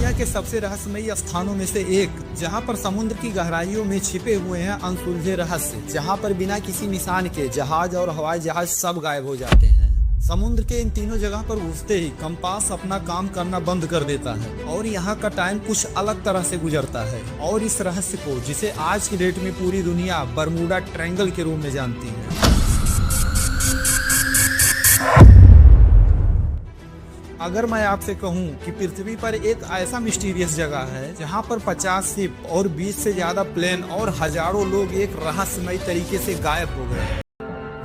दुनिया के सबसे रहस्यमयी स्थानों में से एक, जहां पर समुद्र की गहराइयों में छिपे हुए हैं अनसुलझे रहस्य, जहां पर बिना किसी निशान के जहाज और हवाई जहाज सब गायब हो जाते हैं। समुद्र के इन तीनों जगह पर घुसते ही कंपास अपना काम करना बंद कर देता है और यहाँ का टाइम कुछ अलग तरह से गुजरता है। और इस रहस्य को, जिसे आज की डेट में पूरी दुनिया बरमूडा ट्रायंगल के रूप में जानती है। अगर मैं आपसे कहूं कि पृथ्वी पर एक ऐसा मिस्टीरियस जगह है जहां पर 50 शिप और 20 से ज्यादा प्लेन और हजारों लोग एक रहस्यमय तरीके से गायब हो गए,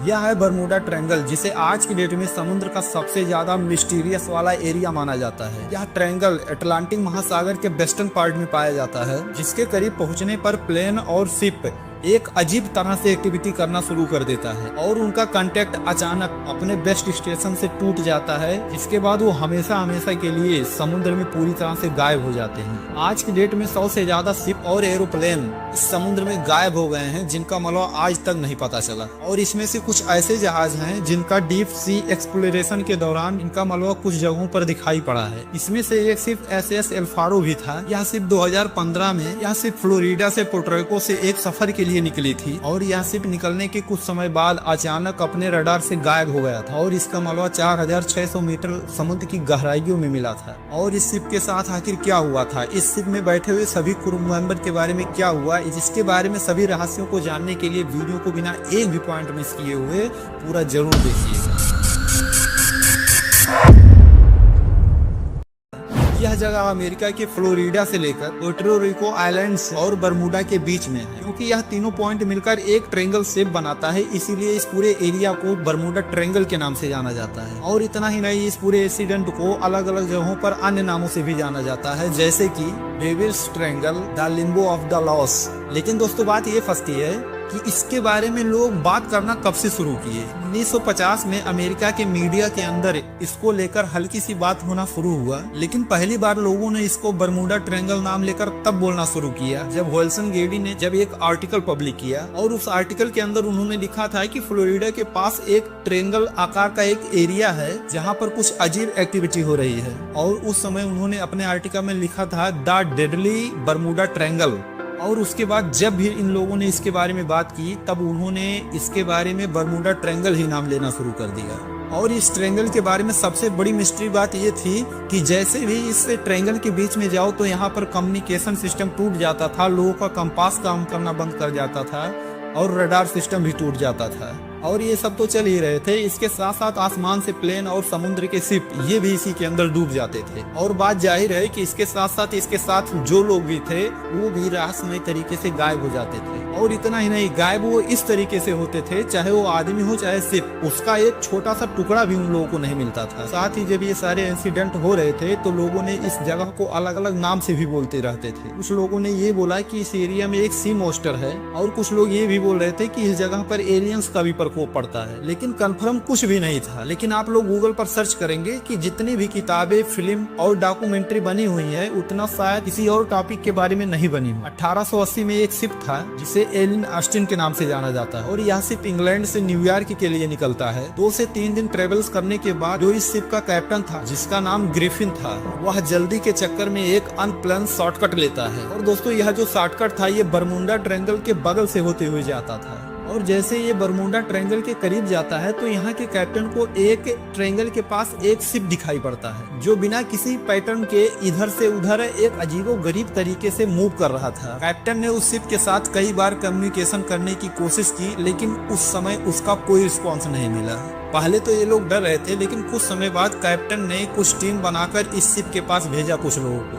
यह है बरमूडा ट्रायंगल, जिसे आज की डेट में समुद्र का सबसे ज्यादा मिस्टीरियस वाला एरिया माना जाता है। यह ट्रायंगल अटलांटिक महासागर के वेस्टर्न पार्ट में पाया जाता है, जिसके करीब पहुंचने पर प्लेन और शिप एक अजीब तरह से एक्टिविटी करना शुरू कर देता है और उनका कांटेक्ट अचानक अपने बेस्ट स्टेशन से टूट जाता है, जिसके बाद वो हमेशा हमेशा के लिए समुद्र में पूरी तरह से गायब हो जाते हैं। आज की डेट में 100 से ज्यादा शिप और एरोप्लेन इस समुद्र में गायब हो गए हैं, जिनका मलबा आज तक नहीं पता चला। और इसमें से कुछ ऐसे जहाज हैं जिनका डीप सी एक्सप्लोरेशन के दौरान इनका मलबा कुछ जगहों पर दिखाई पड़ा है। इसमें से एक शिप SS एल्फारो भी था। यह शिप 2015 में यह शिप फ्लोरिडा से पोर्टोरिको से एक सफर के लिए निकली थी और यह शिप निकलने के कुछ समय बाद अचानक अपने रडार से गायब हो गया था और इसका मलबा 4600 मीटर समुद्र की गहराइयों में मिला था। और इस शिप के साथ आखिर क्या हुआ था, इस शिप में बैठे हुए सभी क्रू मेंबर के बारे में क्या हुआ, इसके बारे में सभी रहस्यों को जानने के लिए वीडियो को बिना एक भी पॉइंट मिस किए हुए पूरा जरूर देखिएगा। यह जगह अमेरिका के फ्लोरिडा से लेकर पोर्टो रिको आइलैंड्स और बरमूडा के बीच में है। क्योंकि यह तीनों पॉइंट मिलकर एक ट्रायंगल शेप बनाता है, इसीलिए इस पूरे एरिया को बरमूडा ट्रायंगल के नाम से जाना जाता है। और इतना ही नहीं, इस पूरे इंसिडेंट को अलग अलग जगहों पर अन्य नामों से भी जाना जाता है, जैसे कि devil's triangle, the limbo of the lost. लेकिन दोस्तों बात ये फंसती है कि इसके बारे में लोग बात करना कब से शुरू किए। 1950 में अमेरिका के मीडिया के अंदर इसको लेकर हल्की सी बात होना शुरू हुआ, लेकिन पहली बार लोगों ने इसको बरमूडा ट्रायंगल नाम लेकर तब बोलना शुरू किया जब विल्सन गेडी ने एक आर्टिकल पब्लिक किया। और उस आर्टिकल के अंदर उन्होंने लिखा था कि फ्लोरिडा के पास एक ट्रायंगल आकार का एक एरिया है जहाँ पर कुछ अजीब एक्टिविटी हो रही है। और उस समय उन्होंने अपने आर्टिकल में लिखा था द डेडली बरमूडा ट्रायंगल। और उसके बाद जब भी इन लोगों ने इसके बारे में बात की, तब उन्होंने इसके बारे में बरमूडा ट्रायंगल ही नाम लेना शुरू कर दिया। और इस ट्रायंगल के बारे में सबसे बड़ी मिस्ट्री बात ये थी कि जैसे भी इस ट्रायंगल के बीच में जाओ तो यहाँ पर कम्युनिकेशन सिस्टम टूट जाता था, लोगों का कंपास काम करना बंद कर जाता था और रडार सिस्टम भी टूट जाता था। और ये सब तो चल ही रहे थे, इसके साथ साथ आसमान से प्लेन और समुद्र के शिप ये भी इसी के अंदर डूब जाते थे। और बात जाहिर है कि इसके साथ जो लोग भी थे वो भी रहस्यमय तरीके से गायब हो जाते थे। और इतना ही नहीं, गायब वो इस तरीके से होते थे, चाहे वो आदमी हो चाहे शिप, उसका एक छोटा सा टुकड़ा भी उन लोगों को नहीं मिलता था। साथ ही जब ये सारे इंसिडेंट हो रहे थे तो लोगों ने इस जगह को अलग अलग नाम से भी बोलते रहते थे। कुछ लोगों ने ये बोला कि इस एरिया में एक सी मॉन्स्टर है और कुछ लोग ये भी बोल रहे थे कि इस जगह पर एलियंस का भी प्रकोप पड़ता है, लेकिन कंफर्म कुछ भी नहीं था। लेकिन आप लोग गूगल पर सर्च करेंगे कि जितनी भी किताबें, फिल्म और डॉक्यूमेंट्री बनी हुई है, उतना शायद किसी और टॉपिक के बारे में नहीं बनी। 1880 में एक शिप था जिसे एलिन ऑस्टिन के नाम से जाना जाता है और यह शिप इंग्लैंड से न्यूयॉर्क के लिए निकलता है। 2 से 3 दिन ट्रेवल्स करने के बाद जो इस शिप का कैप्टन था, जिसका नाम ग्रिफिन था, वह जल्दी के चक्कर में एक अनप्लान शॉर्टकट लेता है। और दोस्तों यह जो शॉर्टकट था ये बरमूडा ट्रायंगल के बगल से होते हुए जाता था। और जैसे ये बरमूडा ट्रायंगल के करीब जाता है तो यहाँ के कैप्टन को एक ट्रायंगल के पास एक शिप दिखाई पड़ता है जो बिना किसी पैटर्न के इधर से उधर एक अजीबोगरीब तरीके से मूव कर रहा था। कैप्टन ने उस शिप के साथ कई बार कम्युनिकेशन करने की कोशिश की, लेकिन उस समय उसका कोई रिस्पॉन्स नहीं मिला। पहले तो ये लोग डर रहे थे, लेकिन कुछ समय बाद कैप्टन ने कुछ टीम बनाकर इस शिप के पास भेजा कुछ लोगों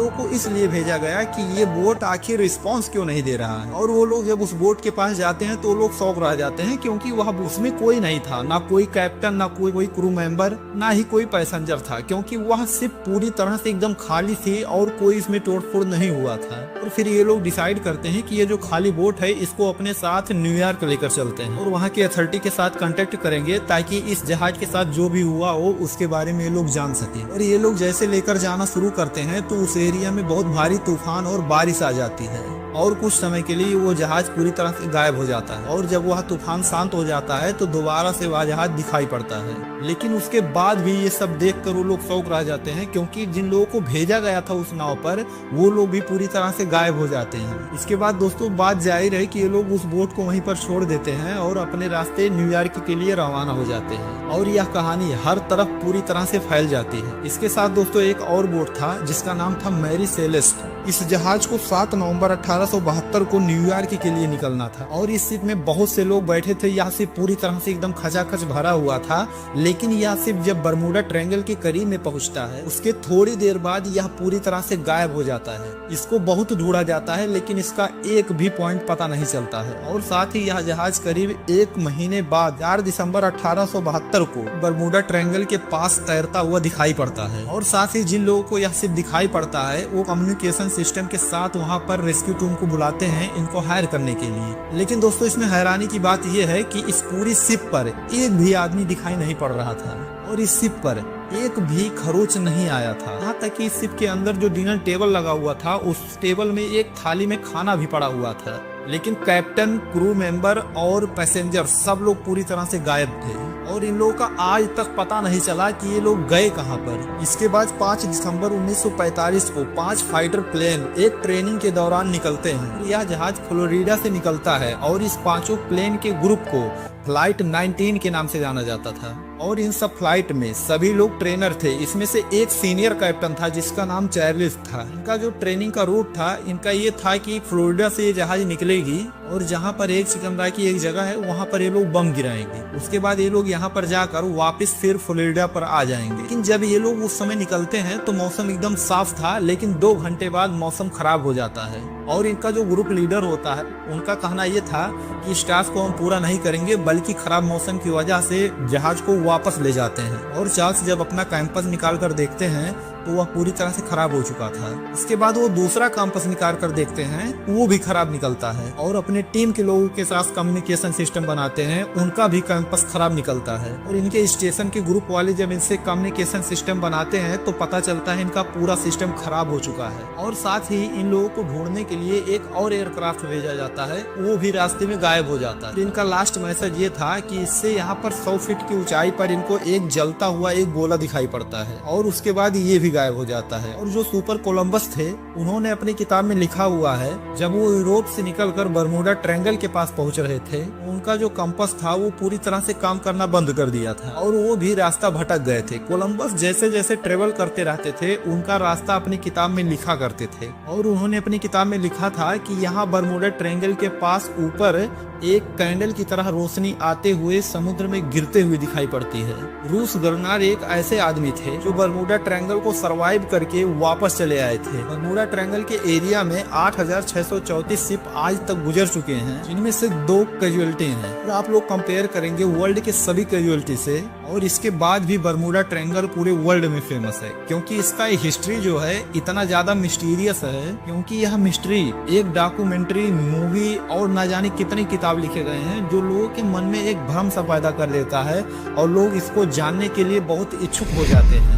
को इसलिए भेजा गया कि ये बोट आखिर रिस्पांस क्यों नहीं दे रहा है। और वो लोग जब उस बोट के पास जाते हैं तो लोग शॉक रह जाते हैं, क्योंकि वह उसमें कोई नहीं था, ना कोई कैप्टन, ना कोई क्रू मेंबर, ना ही कोई पैसेंजर था, क्योंकि वह सिर्फ पूरी तरह से एकदम खाली थी और कोई इसमें तोड़फोड़ नहीं हुआ था। और फिर ये लोग डिसाइड करते हैं कि ये जो खाली बोट है इसको अपने साथ न्यूयॉर्क लेकर चलते हैं और वहाँ के अथॉरिटी के साथ कांटेक्ट करेंगे ताकि इस जहाज के साथ जो भी हुआ हो उसके बारे में ये लोग जान सके। और ये लोग जैसे लेकर जाना शुरू करते हैं तो उस एरिया में बहुत भारी तूफान और बारिश आ जाती है और कुछ समय के लिए वो जहाज पूरी तरह से गायब हो जाता है। और जब वह तूफान शांत हो जाता है तो दोबारा से वह जहाज दिखाई पड़ता है। लेकिन उसके बाद भी ये सब देखकर वो लोग शौक रह जाते हैं, क्योंकि जिन लोगों को भेजा गया था उस नाव पर वो लोग भी पूरी तरह से गायब हो जाते हैं। इसके बाद दोस्तों बात जाहिर है कि ये लोग उस बोट को वहीं पर छोड़ देते हैं और अपने रास्ते न्यूयॉर्क के लिए रवाना हो जाते हैं और यह कहानी हर तरफ पूरी तरह से फैल जाती है। इसके साथ दोस्तों एक और बोट था जिसका नाम था मैरी सेलेस्ट। इस जहाज को 7 नवंबर 1872 को न्यूयॉर्क के लिए निकलना था और इस शिप में बहुत से लोग बैठे थे। यह शिप पूरी तरह से एकदम खचाखच भरा हुआ था। लेकिन यह शिप जब बरमूडा ट्रायंगल के करीब में पहुंचता है उसके थोड़ी देर बाद यह पूरी तरह से गायब हो जाता है। इसको बहुत ढूंढा जाता है लेकिन इसका एक भी पॉइंट पता नहीं चलता है। और साथ ही यह जहाज करीब 1 महीने बाद 4 दिसंबर 1872 को बरमूडा ट्रायंगल के पास तैरता हुआ दिखाई पड़ता है। और साथ ही जिन लोगों को यह शिप दिखाई पड़ता है वो कम्युनिकेशन सिस्टम के साथ वहां पर रेस्क्यू टीम को बुलाते हैं इनको हायर करने के लिए। लेकिन दोस्तों इसमें हैरानी की बात यह है कि इस पूरी शिप पर एक भी आदमी दिखाई नहीं पड़ रहा था और इस शिप पर एक भी खरोच नहीं आया था। यहाँ तक कि इस शिप के अंदर जो डिनर टेबल लगा हुआ था उस टेबल में एक थाली में खाना भी पड़ा हुआ था। लेकिन कैप्टन, क्रू मेंबर और पैसेंजर सब लोग पूरी तरह से गायब थे और इन लोगों का आज तक पता नहीं चला कि ये लोग गए कहां पर। इसके बाद 5 दिसंबर 1945 को 5 फाइटर प्लेन एक ट्रेनिंग के दौरान निकलते हैं। यह जहाज फ्लोरिडा से निकलता है और इस 5 प्लेन के ग्रुप को फ्लाइट 19 के नाम से जाना जाता था। और इन सब फ्लाइट में सभी लोग ट्रेनर थे। इसमें से एक सीनियर कैप्टन था जिसका नाम चार्ल्स था। इनका जो ट्रेनिंग का रूट था इनका ये था कि फ्लोरिडा से ये जहाज निकलेगी और जहां पर एक सिकंदरा की एक जगह है वहां पर ये लोग बम गिराएंगे। उसके बाद ये लोग यहाँ पर जाकर वापस फिर फ्लोरिडा पर आ जाएंगे। लेकिन जब ये लोग उस समय निकलते हैं तो मौसम एकदम साफ था, लेकिन 2 घंटे बाद मौसम खराब हो जाता है। और इनका जो ग्रुप लीडर होता है उनका कहना यह था कि स्टाफ को हम पूरा नहीं करेंगे बल्कि खराब मौसम की वजह से जहाज को वापस ले जाते हैं। और चार्ल्स जब अपना कैंपस निकाल कर देखते हैं तो वह पूरी तरह से खराब हो चुका था। इसके बाद वो दूसरा कैंपस निकाल कर देखते हैं, वो भी खराब निकलता है। और अपने टीम के लोगों के साथ कम्युनिकेशन सिस्टम बनाते हैं, उनका भी कैंपस खराब निकलता है। और इनके स्टेशन के ग्रुप वाले जब इनसे कम्युनिकेशन सिस्टम बनाते हैं तो पता चलता है इनका पूरा सिस्टम खराब हो चुका है। और साथ ही इन लोगों को ढूंढने के लिए एक और एयरक्राफ्ट भेजा जाता है, वो भी रास्ते में गायब हो जाता है। इनका लास्ट मैसेज ये था कि इससे यहाँ पर 100 फीट की ऊंचाई पर इनको एक जलता हुआ एक गोला दिखाई पड़ता है और उसके बाद ये भी गायब हो जाता है। और जो सुपर कोलंबस थे उन्होंने अपनी किताब में लिखा हुआ है जब वो यूरोप से निकलकर बरमूडा ट्रायंगल के पास पहुंच रहे थे उनका जो कंपास था वो पूरी तरह से काम करना बंद कर दिया था और वो भी रास्ता भटक गए थे। कोलंबस जैसे जैसे ट्रेवल करते रहते थे उनका रास्ता अपनी किताब में लिखा करते थे और उन्होंने अपनी किताब में लिखा था कि यहाँ बरमूडा ट्रायंगल के पास ऊपर एक कैंडल की तरह रोशनी आते हुए समुद्र में गिरते हुए दिखाई पड़ती है। रूस गवर्नर एक ऐसे आदमी थे जो बरमूडा ट्रायंगल को सरवाइव करके वापस चले आए थे। बरमूडा ट्रायंगल के एरिया में 8634 शिप आज तक गुजर चुके हैं, जिनमें से 2 कैजुअलिटी हैं। और आप लोग कंपेयर करेंगे वर्ल्ड के सभी कैजुअलिटी से और इसके बाद भी बरमूडा ट्रायंगल पूरे वर्ल्ड में फेमस है क्योंकि इसका हिस्ट्री जो है इतना ज्यादा मिस्टीरियस है। क्योंकि यह मिस्ट्री एक डॉक्यूमेंट्री, मूवी और न जाने कितनी किताब लिखे गए हैं जो लोगों के मन में एक भ्रम सा पैदा कर देता है और लोग इसको जानने के लिए बहुत इच्छुक हो जाते हैं।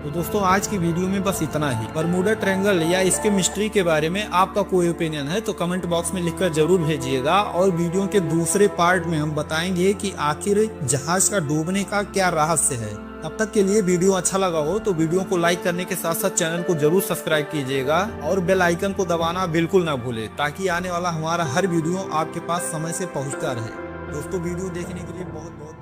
तो दोस्तों आज की वीडियो में बस इतना ही। बरमूडा ट्रायंगल या इसके मिस्ट्री के बारे में आपका कोई ओपिनियन है तो कमेंट बॉक्स में लिखकर जरूर भेजिएगा और वीडियो के दूसरे पार्ट में हम बताएंगे कि आखिर जहाज का डूबने का क्या रहस्य है। तब तक के लिए वीडियो अच्छा लगा हो तो वीडियो को लाइक करने के साथ साथ चैनल को जरूर सब्सक्राइब कीजिएगा और बेल आइकन को दबाना बिल्कुल ना भूले ताकि आने वाला हमारा हर वीडियो आपके पास समय से पहुंचता रहे। दोस्तों वीडियो देखने के लिए बहुत बहुत